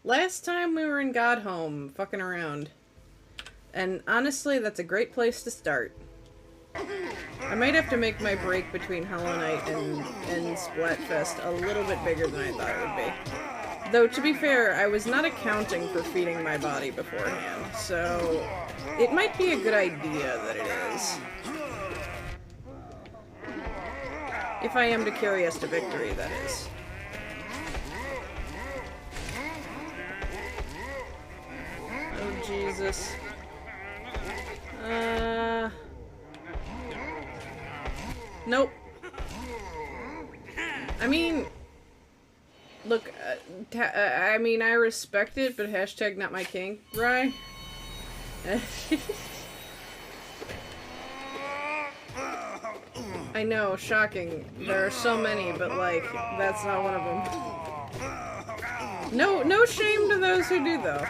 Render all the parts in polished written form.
Last time we were in Godhome, fucking around. And honestly, that's a great place to start. I might have to make my break between Hollow Knight and Splatfest a little bit bigger than I thought it would be. Though, to be fair, I was not accounting for feeding my body beforehand, so it might be a good idea that it is. If I am to carry us to victory, that is. Oh, Jesus. Nope. I mean, look, I mean, I respect it, but hashtag not my king, right? I know, shocking. There are so many, but like, that's not one of them. No shame to those who do, though.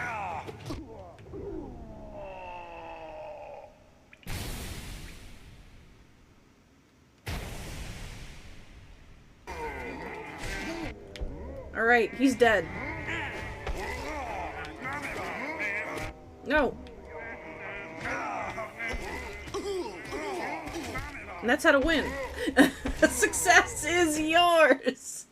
Alright, he's dead. No. And that's how to win. Success is yours!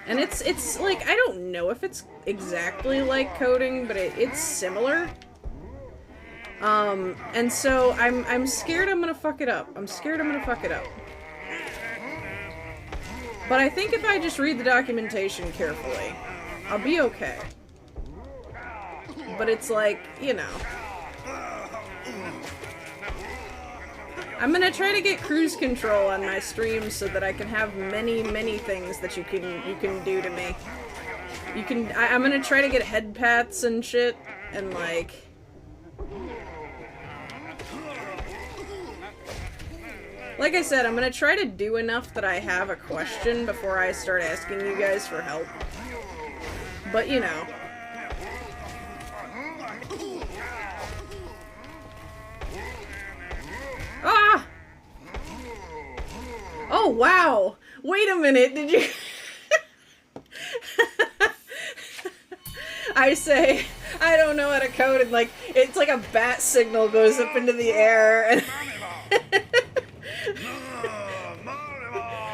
And it's like, I don't know if it's exactly like coding, but it's similar. And so I'm scared I'm gonna fuck it up. I'm scared I'm gonna fuck it up. But I think if I just read the documentation carefully, I'll be okay. But it's like, you know. I'm gonna try to get cruise control on my streams so that I can have many things that you can do to me. I'm gonna try to get head pats and shit, and like... Like I said, I'm gonna try to do enough that I have a question before I start asking you guys for help. But, you know. Ah! Oh, wow! Wait a minute, did you... I say, I don't know how to code, and like, it's like a bat signal goes up into the air, and...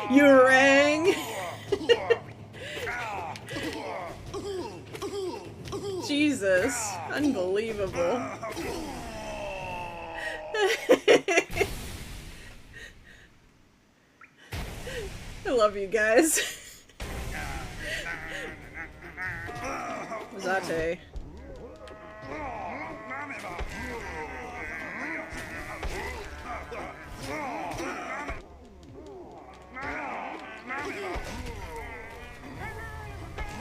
You rang? Jesus. Unbelievable. I love you guys. Zate.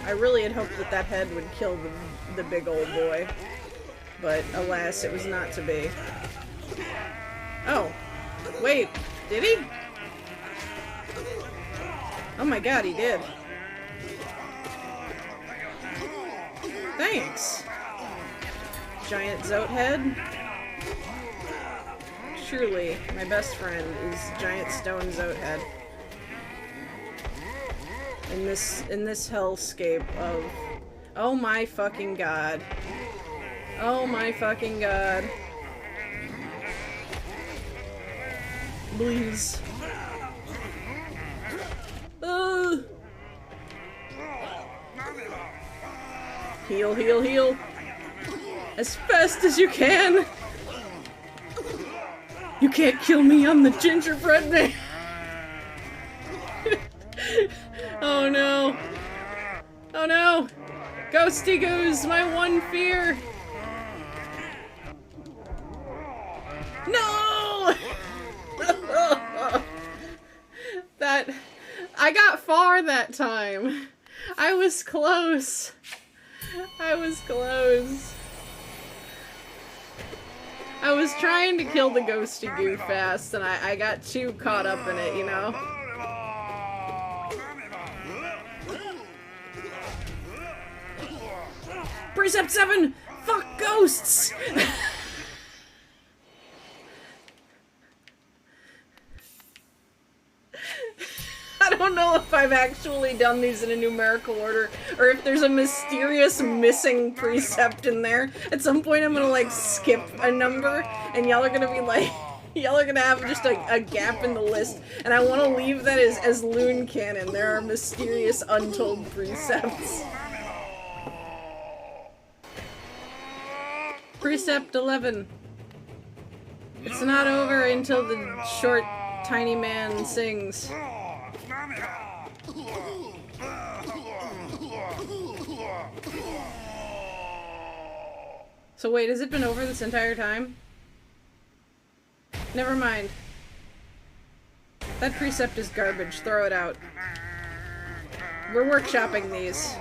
I really had hoped that that head would kill the big old boy, but alas, it was not to be. Oh, wait, did he? Oh my god, he did. Thanks, giant zote head. Surely, my best friend is giant stone zote head. In this hellscape of... Oh my fucking god. Oh my fucking god. Please. Heal, heal, heal. As fast as you can. You can't kill me, I'm the gingerbread man. Oh no. Oh no. Ghosty Goose, my one fear. No! That... I got far that time. I was close. I was close. I was trying to kill the Ghosty Goo fast, and I got too caught up in it, you know? Precept 7! Fuck ghosts! I don't know know if I've actually done these in a numerical order, or if there's a mysterious missing precept in there. At some point I'm gonna, like, skip a number, and y'all are gonna be like, y'all are gonna have just a gap in the list, and I want to leave that as Loon canon. There are mysterious untold precepts. Precept 11. It's not over until the short, tiny man sings. So wait, has it been over this entire time? Never mind. That precept is garbage. Throw it out. We're workshopping these.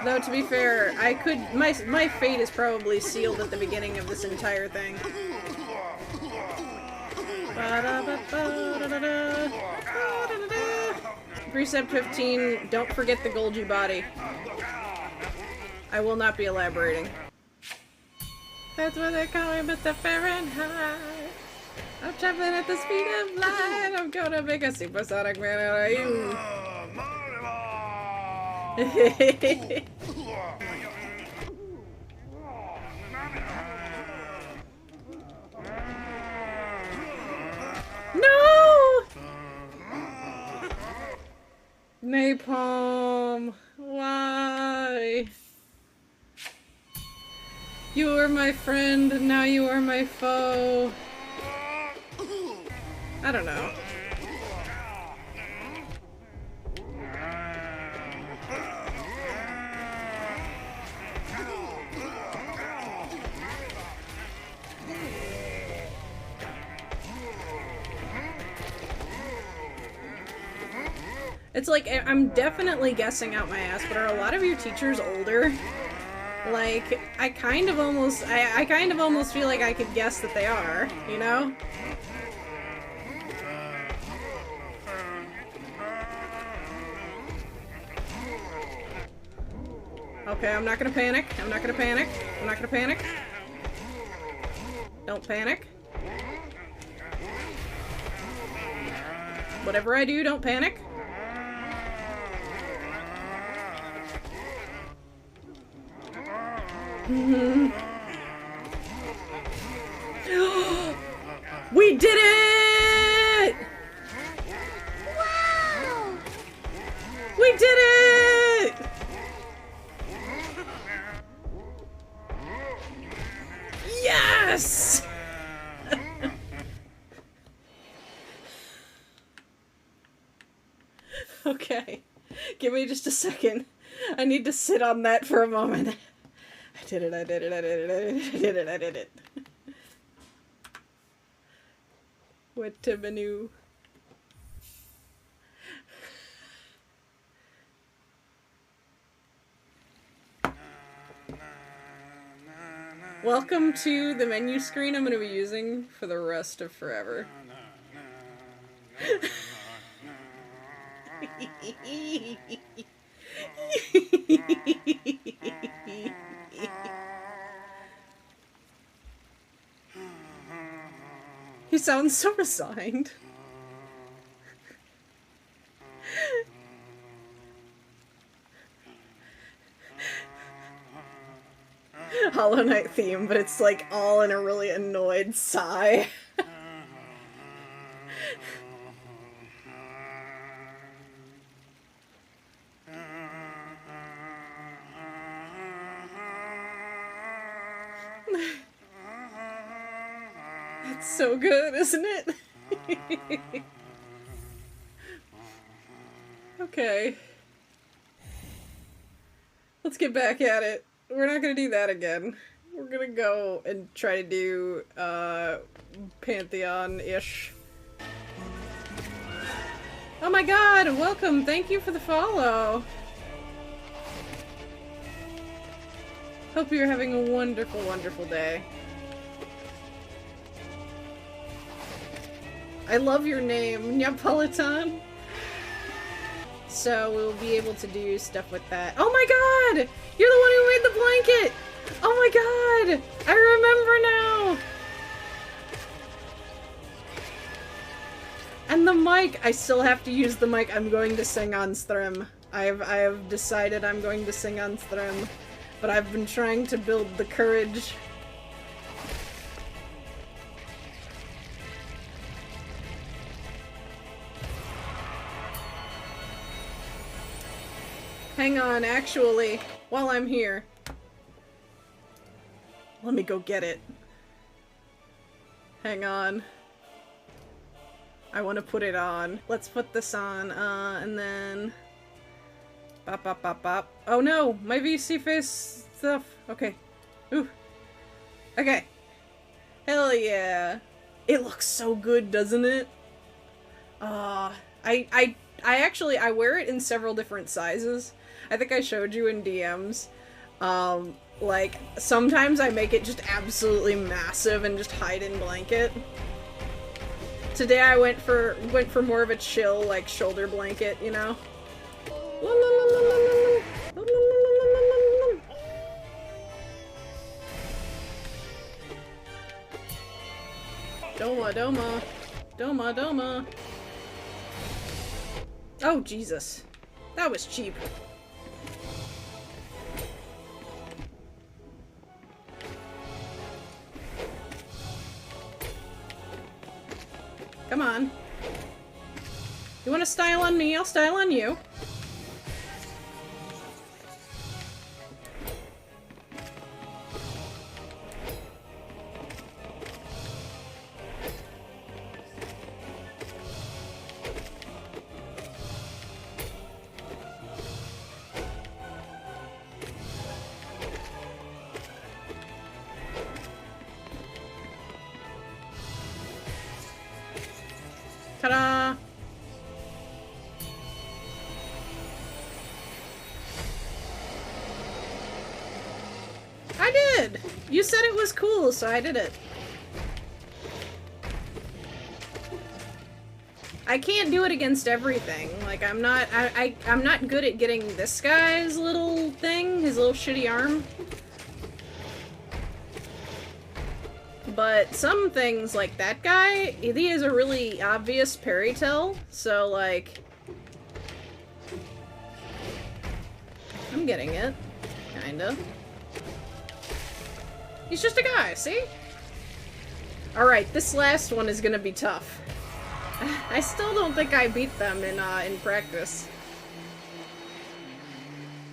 Though, to be fair, I could... My fate is probably sealed at the beginning of this entire thing. Precept 15, don't forget the Golgi body. I will not be elaborating. That's what they call him at the Fahrenheit. I'm traveling at the speed of light. I'm gonna make a supersonic man out of you. No! Napalm. Why? You were my friend, and now you are my foe. I don't know. It's like, I'm definitely guessing out my ass, but are a lot of your teachers older? Like, I kind of almost feel like I could guess that they are, you know? Okay, I'm not gonna panic. I'm not gonna panic. I'm not gonna panic. Don't panic. Whatever I do, don't panic. We did it! Wow! We did it! Yes! Okay. Give me just a second. I need to sit on that for a moment. I did it, I did it, I did it, I did it, I did it, I did it. What to menu? Welcome to the menu screen I'm going to be using for the rest of forever. He sounds so resigned. Hollow Knight theme, but it's like all in a really annoyed sigh. It's so good, isn't it? Okay. Let's get back at it. We're not gonna do that again. We're gonna go and try to do, Pantheon-ish. Oh my god, welcome! Thank you for the follow! Hope you're having a wonderful, wonderful day. I love your name, Neapolitan. So we'll be able to do stuff with that. Oh my god! You're the one who made the blanket! Oh my god! I remember now! And the mic! I still have to use the mic. I'm going to sing on stream. I have decided I'm going to sing on stream. But I've been trying to build the courage. Hang on, actually, while I'm here. Let me go get it. Hang on. I want to put it on. Let's put this on, and then... Bop, bop, bop, bop. Oh no! My VC face stuff! Okay. Ooh. Okay. Hell yeah! It looks so good, doesn't it? I actually, I wear it in several different sizes. I think I showed you in DMs. Like, sometimes I make it just absolutely massive and just hide in blanket. Today I went for more of a chill, like, shoulder blanket, you know? Doma, doma. Doma, doma. Oh, Jesus. That was cheap. Come on. You want to style on me? I'll style on you. Ta-da! I did! You said it was cool, so I did it. I can't do it against everything. Like, I'm not good at getting this guy's little thing, his little shitty arm. But some things, like that guy, he has a really obvious parry tell, so, like... I'm getting it. Kinda. He's just a guy, see? Alright, this last one is gonna be tough. I still don't think I beat them in practice.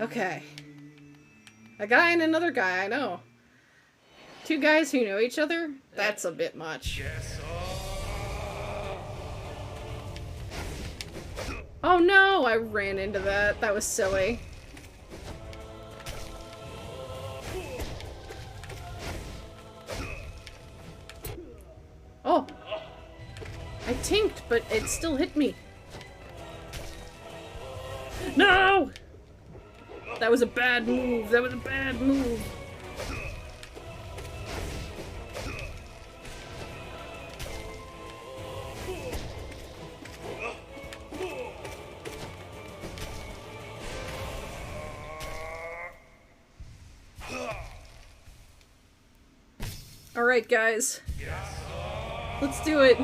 Okay. A guy and another guy, I know. Two guys who know each other? That's a bit much. Oh no! I ran into that. That was silly. Oh! I tinked, but it still hit me. No! That was a bad move. That was a bad move. Alright, guys. Let's do it.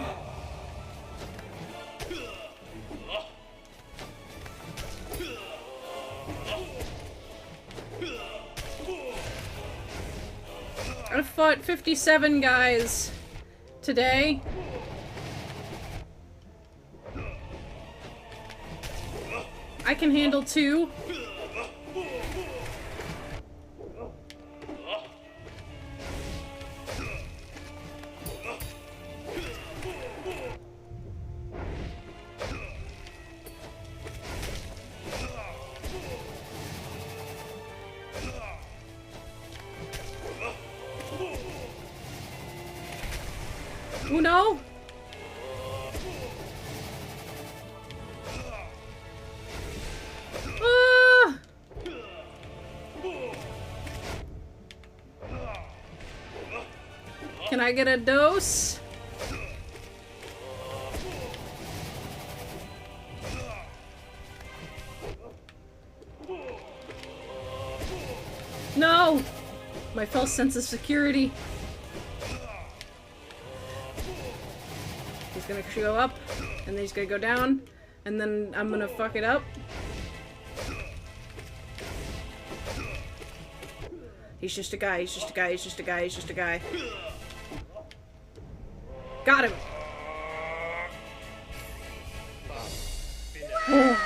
I fought 57 guys today. I can handle 2. Uno? Ah! Can I get a dose? No! My false sense of security. He's gonna go up, and then he's gonna go down, and then I'm gonna fuck it up. He's just a guy, he's just a guy, he's just a guy, he's just a guy. Got him! Oh.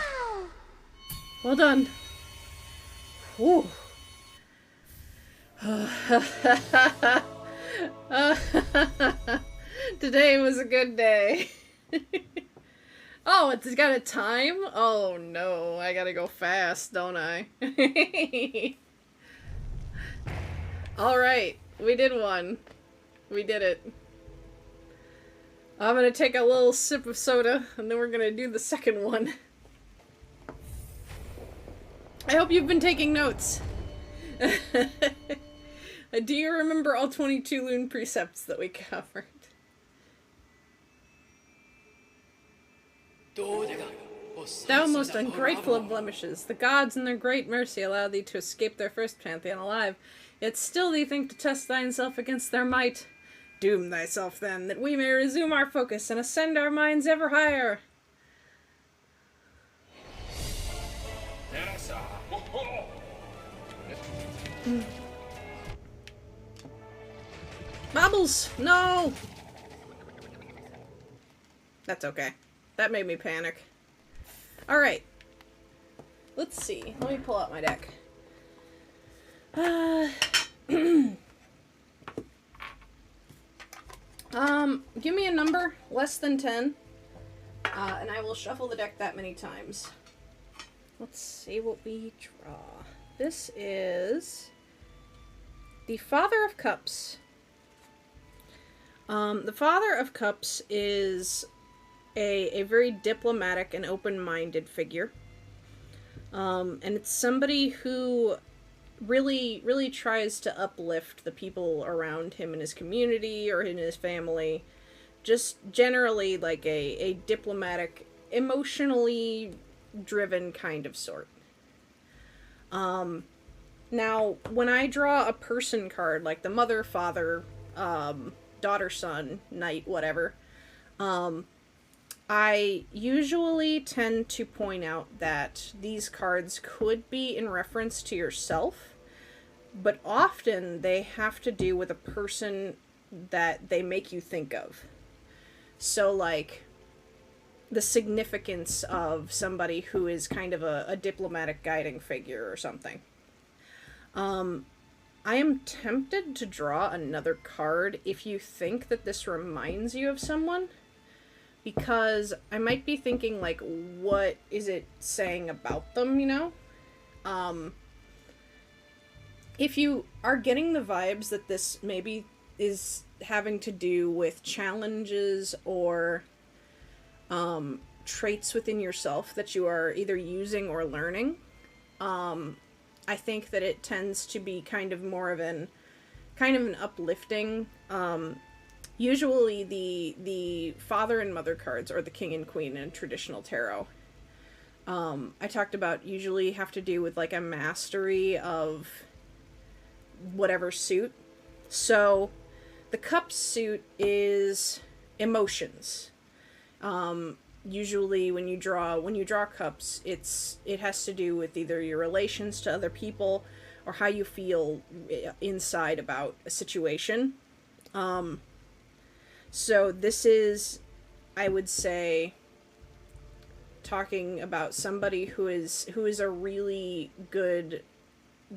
Well done. Whew. Today was a good day. Oh, it's got a time? Oh no, I gotta go fast, don't I? Alright, we did one. We did it. I'm gonna take a little sip of soda, and then we're gonna do the second one. I hope you've been taking notes. Do you remember all 22 Loon precepts that we covered? Thou most ungrateful of blemishes, the gods in their great mercy allow thee to escape their first pantheon alive, yet still thee think to test thyself against their might. Doom thyself then, that we may resume our focus and ascend our minds ever higher. Bubbles! No! That's okay. That made me panic. Alright. Let's see. Let me pull out my deck. Give me a number less than 10. And I will shuffle the deck that many times. Let's see what we draw. This is the Father of Cups. The Father of Cups is a very diplomatic and open-minded figure. And it's somebody who really tries to uplift the people around him in his community or in his family. Just generally like a diplomatic, emotionally driven kind of sort. Now, when I draw a person card, like the mother, father, daughter, son, knight, whatever, I usually tend to point out that these cards could be in reference to yourself, but often they have to do with a person that they make you think of. So, like, the significance of somebody who is kind of a diplomatic guiding figure or something. I am tempted to draw another card if you think that this reminds you of someone, because I might be thinking, like, what is it saying about them, you know? If you are getting the vibes that this maybe is having to do with challenges or traits within yourself that you are either using or learning, I think that it tends to be kind of more of an uplifting. Usually the father and mother cards, or the king and queen in traditional tarot, I talked about, usually have to do with like a mastery of whatever suit. So the cup suit is emotions. Usually when you draw cups, it has to do with either your relations to other people or how you feel inside about a situation. So this is, I would say, talking about somebody who is a really good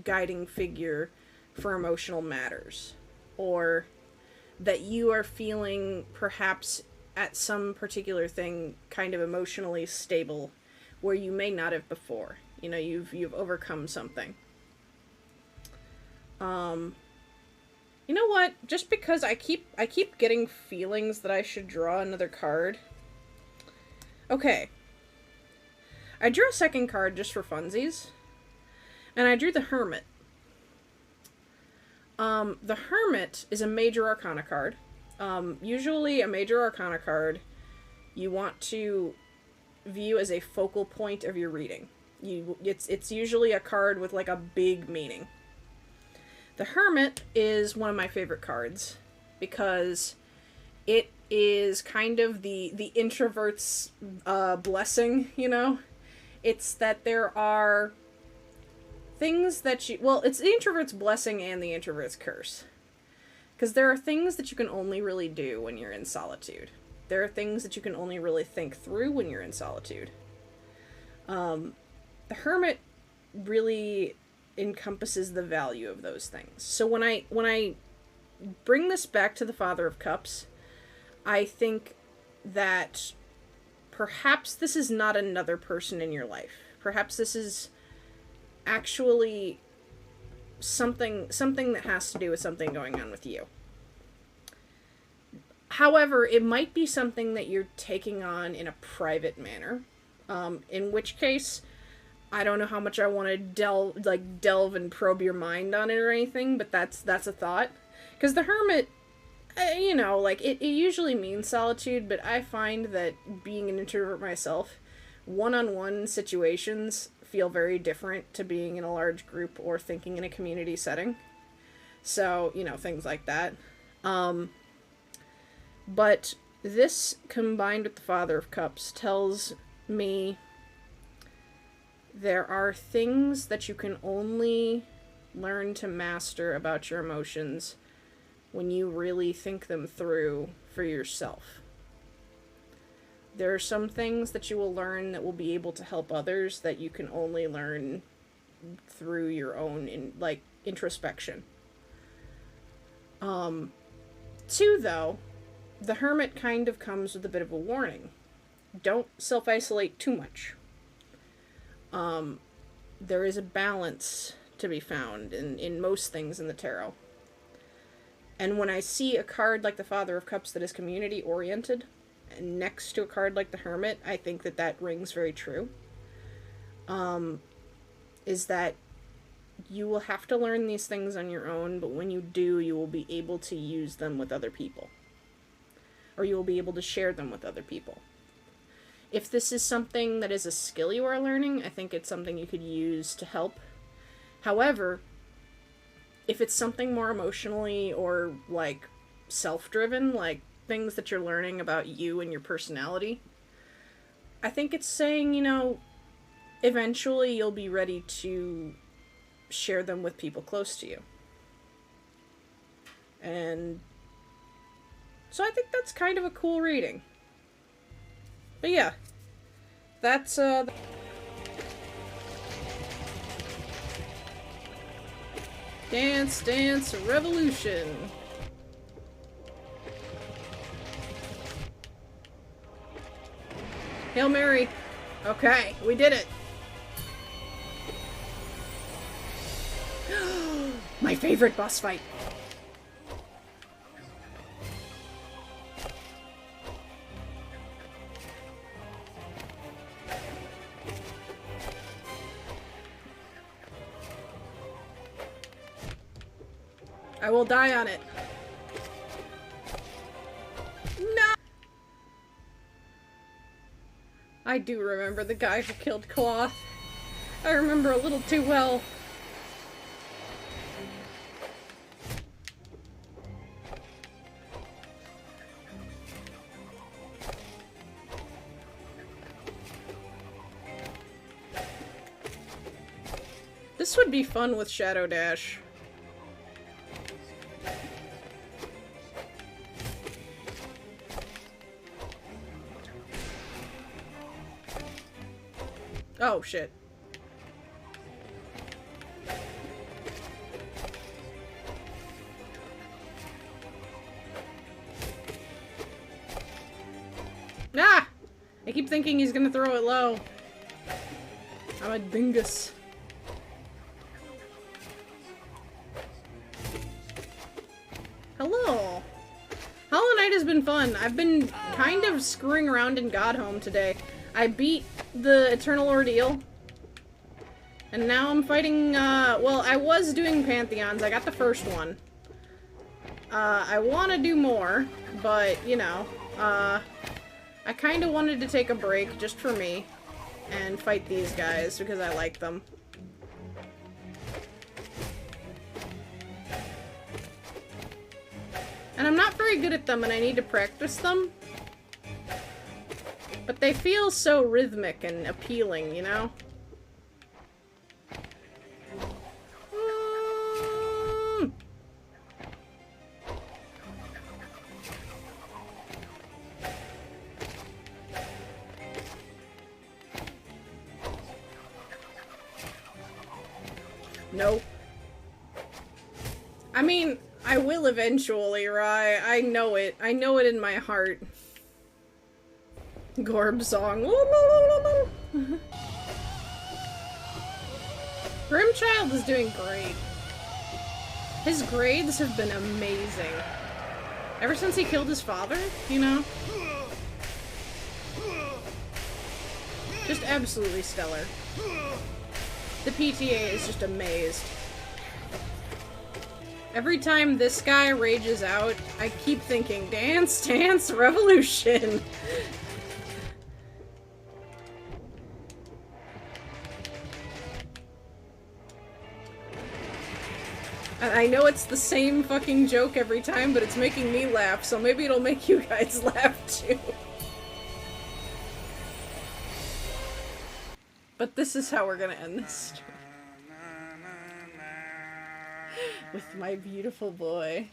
guiding figure for emotional matters, or that you are feeling perhaps at some particular thing kind of emotionally stable where you may not have before. You know, you've overcome something. You know what? Just because I keep getting feelings that I should draw another card. Okay. I drew a second card just for funsies, and I drew the Hermit. The Hermit is a Major Arcana card. Usually a Major Arcana card you want to view as a focal point of your reading. It's usually a card with like a big meaning. The Hermit is one of my favorite cards because it is kind of the introvert's blessing, you know? It's that there are things that you... Well, it's the introvert's blessing and the introvert's curse. Because there are things that you can only really do when you're in solitude. There are things that you can only really think through when you're in solitude. The hermit really encompasses the value of those things. So when I bring this back to the Father of Cups, I think that perhaps this is not another person in your life. Perhaps this is actually something that has to do with something going on with you. However, it might be something that you're taking on in a private manner, in which case, I don't know how much I want to delve and probe your mind on it or anything, but that's a thought. Because the hermit, you know, like, it usually means solitude, but I find that being an introvert myself, one-on-one situations feel very different to being in a large group or thinking in a community setting. So, you know, things like that. But this, combined with the Father of Cups, tells me there are things that you can only learn to master about your emotions when you really think them through for yourself. There are some things that you will learn that will be able to help others that you can only learn through your own introspection. Two, though, the hermit kind of comes with a bit of a warning. Don't self-isolate too much. There is a balance to be found in most things in the tarot. And when I see a card like the Father of Cups that is community-oriented, and next to a card like the Hermit, I think that rings very true. Is that you will have to learn these things on your own, but when you do, you will be able to use them with other people. Or you will be able to share them with other people. If this is something that is a skill you are learning, I think it's something you could use to help. However, if it's something more emotionally or, like, self-driven, like things that you're learning about you and your personality, I think it's saying, you know, eventually you'll be ready to share them with people close to you. And so I think that's kind of a cool reading. But yeah, that's, Dance, Dance, Revolution. Hail Mary. Okay, we did it. My favorite boss fight. I will die on it. No! I do remember the guy who killed Cloth. I remember a little too well. This would be fun with Shadow Dash. Oh, shit. Ah! I keep thinking he's gonna throw it low. I'm a dingus. Hello! Hollow Knight has been fun. I've been kind of screwing around in Godhome today. I beat the Eternal Ordeal. And now I'm fighting, well, I was doing Pantheons. I got the first one. I want to do more, but, you know, I kind of wanted to take a break just for me and fight these guys because I like them. And I'm not very good at them and I need to practice them. But they feel so rhythmic and appealing, you know? Nope. I mean, I will eventually, right? I know it. I know it in my heart. Gorb song. Grimchild is doing great. His grades have been amazing. Ever since he killed his father, you know? Just absolutely stellar. The PTA is just amazed. Every time this guy rages out, I keep thinking, Dance Dance Revolution! And I know it's the same fucking joke every time, but it's making me laugh, so maybe it'll make you guys laugh too. But this is how we're gonna end this story. With my beautiful boy.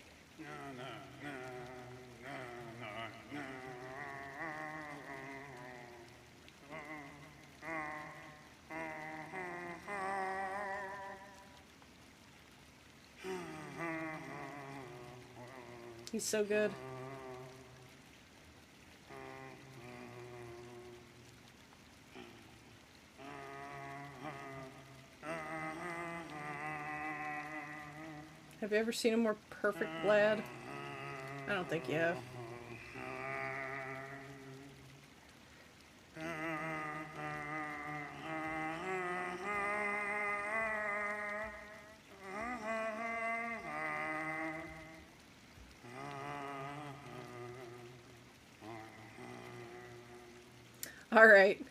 He's so good. Have you ever seen a more perfect lad? I don't think you have. All right.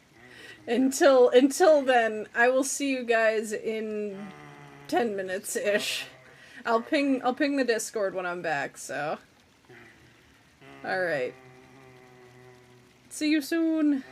Until then, I will see you guys in 10 minutes-ish. I'll ping the Discord when I'm back, so. All right. See you soon.